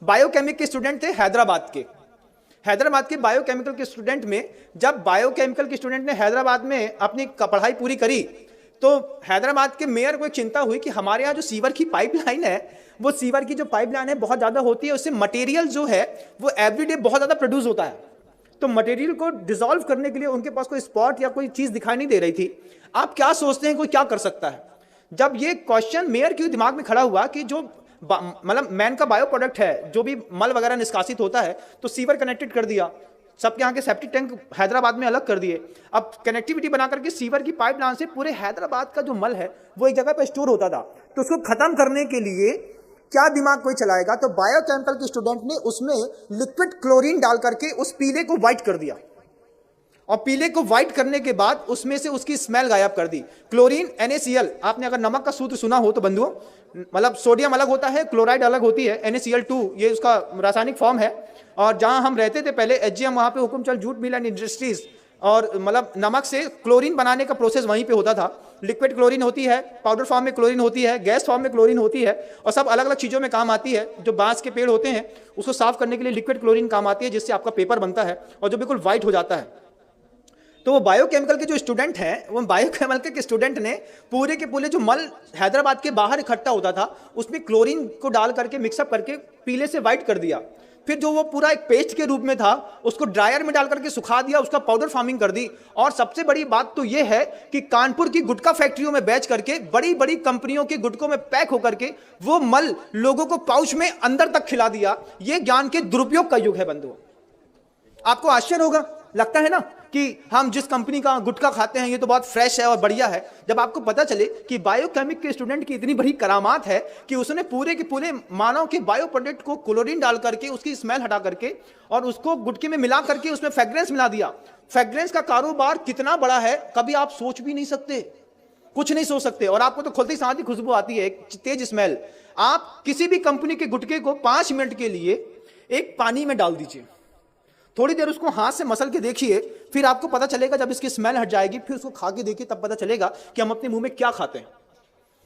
Biochemic के student थे हैदराबाद के बायोकेमिकल के स्टूडेंट में, जब बायोकेमिकल के स्टूडेंट ने हैदराबाद में अपनी पढ़ाई पूरी करी तो हैदराबाद के मेयर को एक चिंता हुई कि हमारे यहाँ जो सीवर की पाइपलाइन है, वो सीवर की जो पाइपलाइन है बहुत ज़्यादा होती है, उससे मटेरियल जो है वो एवरीडे बहुत ज़्यादा प्रोड्यूस होता है। तो मटेरियल को डिसॉल्व करने के लिए उनके पास कोई स्पॉट या कोई चीज़ दिखाई नहीं दे रही थी। आप क्या सोचते हैं कोई क्या कर सकता है? जब ये क्वेश्चन मेयर के दिमाग में खड़ा हुआ कि जो मतलब मैन का बायो प्रोडक्ट है, जो भी मल वगैरह निष्कासित होता है, तो सीवर कनेक्टेड कर दिया, सबके यहाँ के सेप्टिक टैंक हैदराबाद में अलग कर दिए। अब कनेक्टिविटी बना करके सीवर की पाइपलाइन से पूरे हैदराबाद का जो मल है वो एक जगह पर स्टोर होता था। तो उसको खत्म करने के लिए क्या दिमाग कोई चलाएगा? तो बायोकेमिकल के स्टूडेंट ने उसमें लिक्विड क्लोरीन डाल करके उस पीले को व्हाइट कर दिया, और पीले को व्हाइट करने के बाद उसमें से उसकी स्मेल गायब कर दी। क्लोरीन NaCl, आपने अगर नमक का सूत्र सुना हो तो बंधुओं, मतलब सोडियम अलग होता है, क्लोराइड अलग होती है, NaCl2 ये उसका रासायनिक फॉर्म है। और जहां हम रहते थे पहले HGM, वहां पे Hukumchand jute mill and industries, और मतलब नमक से क्लोरीन बनाने का प्रोसेस वहीं पे होता था। लिक्विड क्लोरीन होती है, पाउडर फॉर्म में क्लोरीन होती है, गैस फॉर्म में क्लोरीन होती है, और सब अलग अलग चीज़ों में काम आती है। जो बांस के पेड़ होते हैं उसको साफ करने के लिए लिक्विड क्लोरीन काम आती है, जिससे आपका पेपर बनता है और जो बिल्कुल व्हाइट हो जाता है। तो वो बायोकेमिकल के जो स्टूडेंट हैं, वो बायोकेमिकल के स्टूडेंट ने पूरे के पूरे जो मल हैदराबाद के बाहर इकट्ठा होता था उसमें क्लोरीन को डाल करके मिक्सअप करके पीले से व्हाइट कर दिया। फिर जो वो पूरा एक पेस्ट के रूप में था उसको ड्रायर में डाल करके सुखा दिया, उसका पाउडर फार्मिंग कर दी। और सबसे बड़ी बात तो ये है कि कानपुर की गुटखा फैक्ट्रियों में बेच करके, बड़ी बड़ी कंपनियों के गुटकों में पैक होकर के वो मल लोगों को पाउच में अंदर तक खिला दिया। ये ज्ञान के दुरुपयोग का युग है बंधुओं। आपको आश्चर्य होगा, लगता है ना कि हम जिस कंपनी का गुटखा खाते हैं ये तो बहुत फ्रेश है और बढ़िया है, जब आपको पता चले कि बायोकेमिक के स्टूडेंट की इतनी बड़ी करामात है कि उसने पूरे के पूरे मानव के बायो प्रोडक्ट को क्लोरीन डाल करके उसकी स्मेल हटा करके और उसको गुटके में मिला करके उसमें फ्रेग्रेंस मिला दिया। फ्रेग्रेंस का कारोबार कितना बड़ा है कभी आप सोच भी नहीं सकते, कुछ नहीं सोच सकते। और आपको तो खुलते ही साथ ही खुशबू आती है, एक तेज स्मेल। आप किसी भी कंपनी के गुटके को 5 मिनट के लिए एक पानी में डाल दीजिए, थोड़ी देर उसको हाथ से मसल के देखिए, फिर आपको पता चलेगा, जब इसकी स्मेल हट जाएगी फिर उसको खा के देखिए, तब पता चलेगा कि हम अपने मुंह में क्या खाते हैं।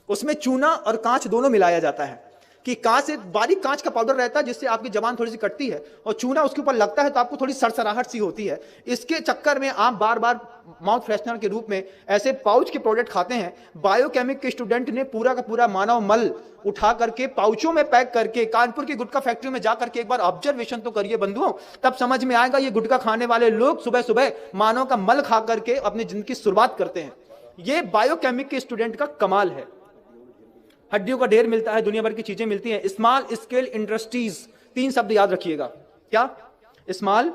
उसमें चूना और कांच दोनों मिलाया जाता है कि कांच, एक बारीक कांच का पाउडर रहता है जिससे आपकी जबान थोड़ी सी कटती है, और चूना उसके ऊपर लगता है तो आपको थोड़ी सरसराहट सी होती है। इसके चक्कर में आप बार बार माउथ फ्रेशनर के रूप में ऐसे पाउच के प्रोडक्ट खाते हैं। बायोकेमिक के स्टूडेंट ने पूरा का पूरा मानव मल उठा करके पाउचों में पैक करके कानपुर की गुटखा फैक्ट्री में जाकर के एक बार ऑब्जर्वेशन तो करिए बंधुओं, तब समझ में आएगा ये गुटखा खाने वाले लोग सुबह सुबह मानव का मल खा करके अपनी जिंदगी की शुरुआत करते हैं। ये बायोकेमिक के स्टूडेंट का कमाल है। हड्डियों का ढेर मिलता है, दुनिया भर की चीजें मिलती हैं। स्मॉल स्केल इंडस्ट्रीज, 3 शब्द याद रखिएगा। क्या? स्मॉल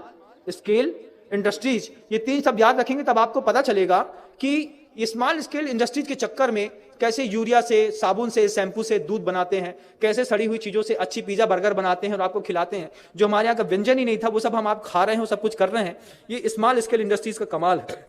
स्केल इंडस्ट्रीज, ये 3 शब्द याद रखेंगे तब आपको पता चलेगा कि स्मॉल स्केल इंडस्ट्रीज के चक्कर में कैसे यूरिया से, साबुन से, शैम्पू से दूध बनाते हैं, कैसे सड़ी हुई चीजों से अच्छी पिज्जा बर्गर बनाते हैं और आपको खिलाते हैं। जो हमारे यहाँ का व्यंजन ही नहीं था वो सब हम आप खा रहे हैं, वो सब कुछ कर रहे हैं। ये स्मॉल स्केल इंडस्ट्रीज का कमाल है।